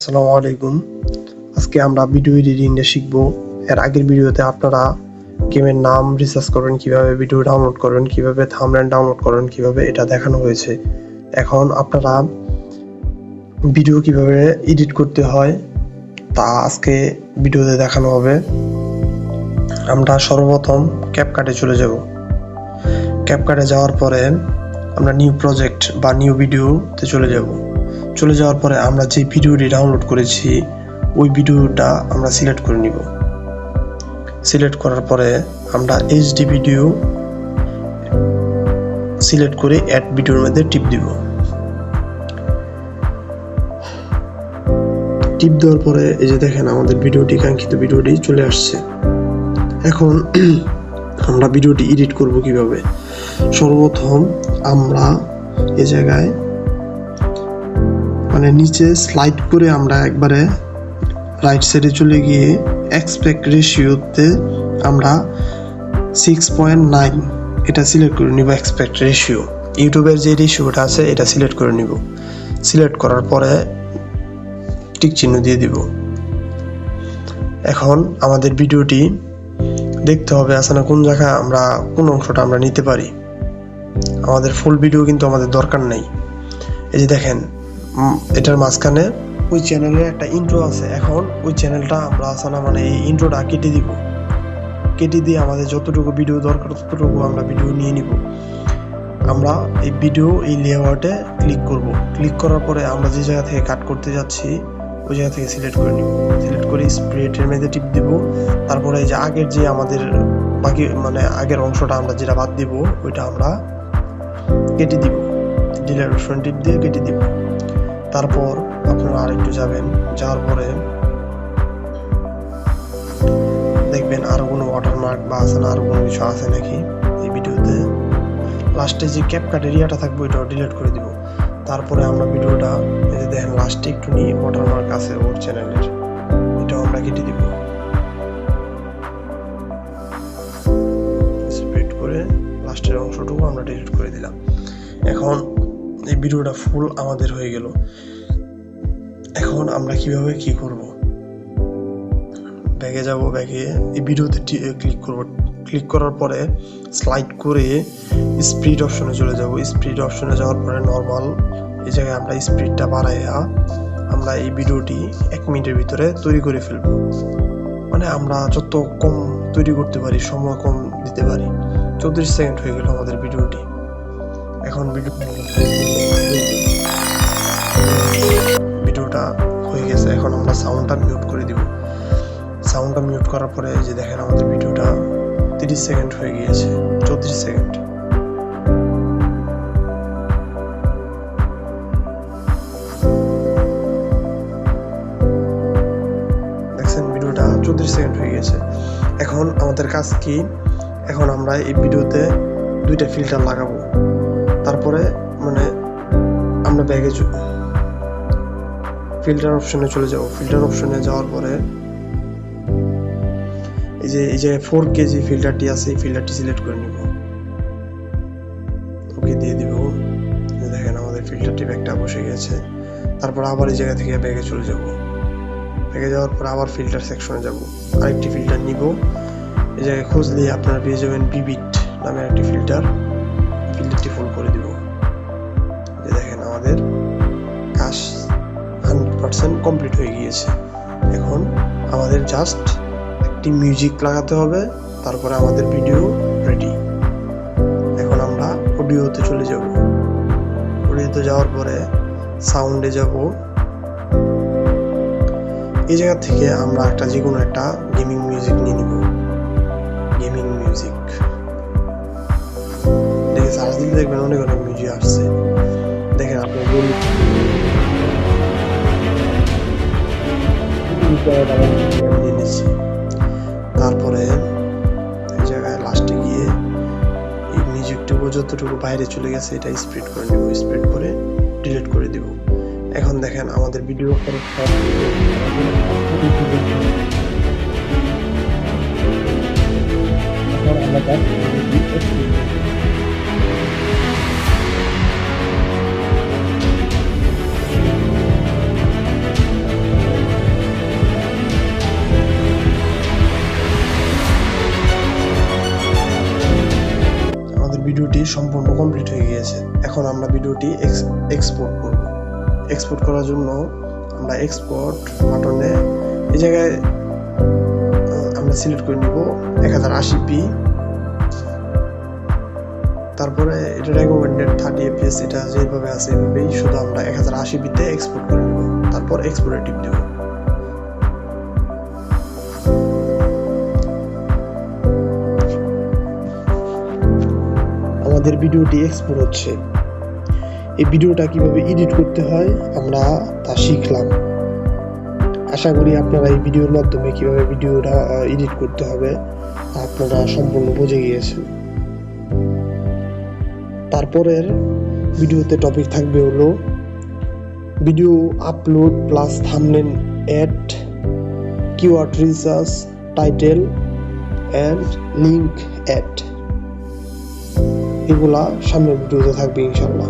আসসালামু আলাইকুম। আজকে আমরা ভিডিও এডিটিং নিয়ে শিখব। এর আগের ভিডিওতে আপনারা গেমের নাম রিসার্চ করবেন, কিভাবে ভিডিও ডাউনলোড করবেন, কিভাবে থাম্বনেল ডাউনলোড করবেন, কিভাবে এটা দেখানো হয়েছে। এখন আপনারা ভিডিও কিভাবে এডিট করতে হয় তা আজকে ভিডিওতে দেখানো হবে। আমরা সর্বপ্রথম ক্যাপকাটে চলে যাব। ক্যাপকাটে যাওয়ার পরে আমরা নিউ প্রজেক্ট বা নিউ ভিডিওতে চলে যাওয়ার পরে আমরা যে ভিডিওটি ডাউনলোড করেছি ওই ভিডিওটা আমরা সিলেক্ট করে নিব। সিলেক্ট করার পরে আমরা এইচডি ভিডিও সিলেক্ট করে অ্যাড ভিডিওর মধ্যে টিপ দিব। টিপ দেওয়ার পরে এই যে দেখেন আমাদের ভিডিওটি, কাঙ্ক্ষিত ভিডিওটি চলে আসছে। এখন আমরা ভিডিওটি এডিট করব কিভাবে। সর্বপ্রথম আমরা এই জায়গায় নিচে স্লাইড করে আমরা একবারে রাইট সাইডে চলে গিয়ে অ্যাসপেক্ট রেশিওতে আমরা 6.9 এটা সিলেক্ট করে নিব। অ্যাসপেক্ট রেশিও ইউটিউবের যে রেশিওটা আছে এটা সিলেক্ট করে নিব। সিলেক্ট করার পরে টিক চিহ্ন দিয়ে দিব। এখন আমাদের ভিডিওটি দেখতে হবে আসলে কোন জায়গায় আমরা কোন অংশটা আমরা নিতে পারি। আমাদের ফুল ভিডিও কিন্তু আমাদের দরকার নেই। এই যে দেখেন এটার মাঝখানে ওই চ্যানেলের একটা ইন্ট্রো আছে। এখন ওই চ্যানেলটা আমরা আসলে এই ইন্ট্রোটা কেটে দিব। কেটে দিয়ে আমাদের যতটুকু ভিডিও দরকার ততটুকু আমরা ভিডিও নিয়ে নিব। আমরা এই ভিডিও এই লেআউটে ক্লিক করব। ক্লিক করার পরে আমরা যে জায়গা থেকে কাট করতে যাচ্ছি ওই জায়গা থেকে সিলেক্ট করে নিব। সিলেক্ট করে স্প্রেটের মধ্যে টিপ দিব। তারপরে এই যে আগের যে আমাদের বাকি আগের অংশটা আমরা যেটা বাদ দিব ওইটা আমরা কেটে দিব। ডিলিট অপশন টিপ দিয়ে কেটে দিব। তারপর আপনারা আরেকটু যাবেন, যাওয়ার পরে দেখবেন আরো কোনো ওয়াটারমার্ক বা আরো কোনো কিছু আছে নাকি এই ভিডিওতে। লাস্টে যে ক্যাপকাট এরিয়াটা থাকবে ওইটাও ডিলিট করে দিব। তারপরে আমরা ভিডিওটা এই যে দেখেন লাস্টে একটু নিয়ে ওয়াটারমার্ক আছে ওর চ্যানেলের, এটাও আমরা কেটে দিব। স্প্রেড করে লাস্টের অংশটুকু আমরা ডিলিট করে দিলাম। এখন এই ভিডিওটা ফুল আমাদের হয়ে গেল। এখন আমরা কিভাবে কি করব, ব্যাগে যাব। ব্যাগে এই ভিডিওতে ক্লিক করব। ক্লিক করার পরে স্লাইড করে স্পিড অপশনে চলে যাব। স্পিড অপশনে যাওয়ার পরে নরমাল এই জায়গায় আমরা স্পিডটা বাড়াইয়া আমরা এই ভিডিওটি 1 মিনিটের ভিতরে তৈরি করে ফেলব। আমরা যত কম তৈরি করতে পারি, সময় কম দিতে পারি। 34 সেকেন্ড হয়ে গেল আমাদের ভিডিওটি। এখন ভিডিওটা হয়ে গেছে। এখন আমরা সাউন্ডটা মিউট করে দিব। সাউন্ডটা মিউট করার পরে যে দেখেন আমাদের ভিডিওটা 30 সেকেন্ড হয়ে গিয়েছে। 34 সেকেন্ড। দেখছেন ভিডিওটা 34 সেকেন্ড হয়ে গেছে। এখন আমাদের কাজ কি, এখন আমরা এই ভিডিওতে 2টা ফিল্টার লাগাবো। তারপরে আমরা ব্যাগে ফিল্টার অপশনে চলে যাব। ফিল্টার অপশনে যাওয়ার পরে এই যে 4K যে ফিল্টারটি আছে এই ফিল্টারটি সিলেক্ট করে নিব। ওকে দিয়ে দিব। দেখেন আমাদের ফিল্টারটি ব্যাগটা বসে গেছে। তারপর আবার এই জায়গা থেকে ব্যাগে চলে যাব। ব্যাগে যাওয়ার পর আবার ফিল্টার সেকশনে যাব। আরেকটি ফিল্টার নিব। এই জায়গায় খুঁজলে আপনারা পেয়ে যাবেন বিবিট নামে একটি ফিল্টার। ফিল্টারটি ফুল করে দিব। দেখেন আমাদের কাজ 100% কমপ্লিট হয়ে গিয়েছে। এখন আমাদের জাস্ট একটি মিউজিক লাগাতে হবে, তারপরে আমাদের ভিডিও রেডি। এখন আমরা অডিওতে চলে যাব। অডিওতে যাওয়ার পরে সাউন্ডে যাব। এই জায়গা থেকে আমরা যে কোনো একটা গেমিং মিউজিক নিয়ে নিব। গেমিং মিউজিক দেখে সার্চ দিলে দেখবেন অনেক অনেক মিউজিক আসছে। দেখেন আপনি তারপরে এই জায়গায় লাস্টে গিয়ে এই মিউজিকটুকু যতটুকু বাইরে চলে গেছে এটা স্প্রেড করে নিব। স্প্রেড করে ডিলিট করে দিব। এখন দেখেন আমাদের ভিডিও ভিডিওটি সম্পূর্ণ কমপ্লিট হয়ে গিয়েছে। এখন আমরা ভিডিওটি এক্সপোর্ট করব। এক্সপোর্ট করার জন্য আমরা এক্সপোর্ট বাটনে এই জায়গায় আমরা সিলেক্ট করে নিব 1080p। তারপরে এটা রেকমেন্ডেড 30 fps, এটা যেভাবে আছে এভাবেই, শুধু আমরা 1080p তে এক্সপোর্ট করে নিব। তারপর এক্সপোর্টে টিপ দেব। আমাদের ভিডিওটি এক্সপোর্ট হচ্ছে। এই ভিডিওটা কিভাবে এডিট করতে হয় আমরা তা শিখলাম। আশা করি আপনারা এই ভিডিওর মাধ্যমে কিভাবে ভিডিওটা এডিট করতে হবে আপনারা সম্পূর্ণ বুঝে গিয়েছেন। তারপরের ভিডিওতে টপিক থাকবে হলো video upload plus thumbnail add, keyword research, title and link add. এগুলা সামনের ভিডিওতে থাকবে ইনশাআল্লাহ।